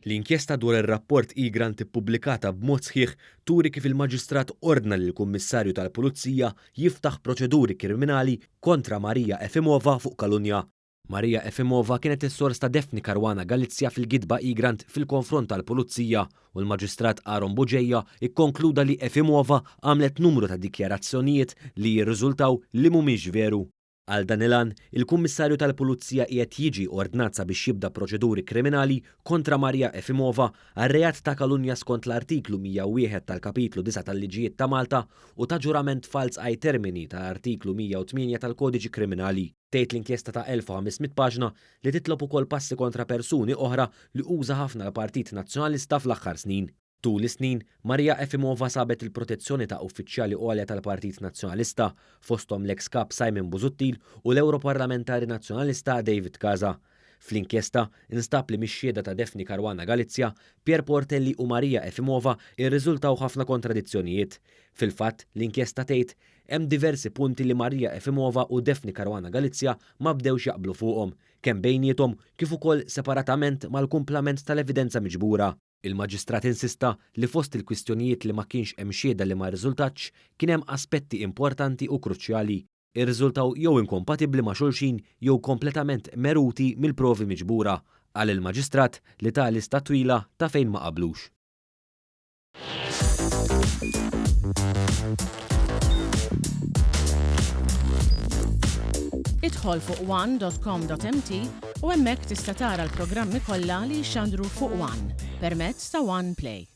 L-inkjesta dwar ir-rapport e-grant ippubblikata b'mod sħiħ turi kif il-Maġistrat ordna lill-Kummissarju tal-Pulizija jiftaħ proċeduri kriminali kontra Marija Efimova fuq kalunja. Marija Efimova kienet is-sors ta' Daphne Caruana Galizia fil-gidba e-grant fil-konfront tal-Pulizija u l-Maġistrat Aaron Buġejja ikkonkluda li Efimova għamlet numru ta' dikjarazzjonijiet li jirriżultaw li mhumiex veru. Għal dan il-għan, il-Kummissarju tal-Pulizija qiegħed jiġi ordnat sabiex jibda proċeduri kriminali kontra Marija Efimova għar-reat ta' kalunja skont l-artiklu 101 tal-kapitlu 9 tal-Liġijiet ta' Malta u ta' ġurament fals ai termini ta' artiklu 108 tal-Kodiċi Kriminali. Tgħid l-inkjesta ta' 1500 paġna li titlob ukoll passi kontra persuni oħra li uża ħafna l-Partit Nazzjonalista fl-aħħar snin. Tul is-snin, Marija Efimova sabet il-protezzjoni ta' uffiċjali għolja tal-Partit Nazzjonalista fosthom l-eks kap Simon Busuttil u l-Europarlamentari Nazzjonalista David Casa. Fl-inkjesta instab li mix-xhieda ta' Daphne Caruana Galizia, Pier Portelli u Marija Efimova irriżultaw ħafna kontradizzjonijiet. Fil-fatt, l-inkjesta tgħid hemm diversi punti li Marija Efimova u Daphne Caruana Galizia ma bdewx jaqblu fuqhom, kemm bejniethom kif ukoll separatament mal-kumplament tal-evidenza miġbura. Il-Maġistrat insista li fost il-kwistjonijiet li ma kienx hemm xhieda li ma rriżultatx kien hemm aspetti importanti u kruċjali. Irriżultaw jew inkompatibbli ma' xulxin jew kompletament meruti mill-provi miġbura għal il-Maġistrat li ta' lista twila ta' fejn ma qablux. Idħol fuq one.com.mt u hemmhekk tista' tara l-programmi kollha li jxandru fuq One permezz ta' One Play.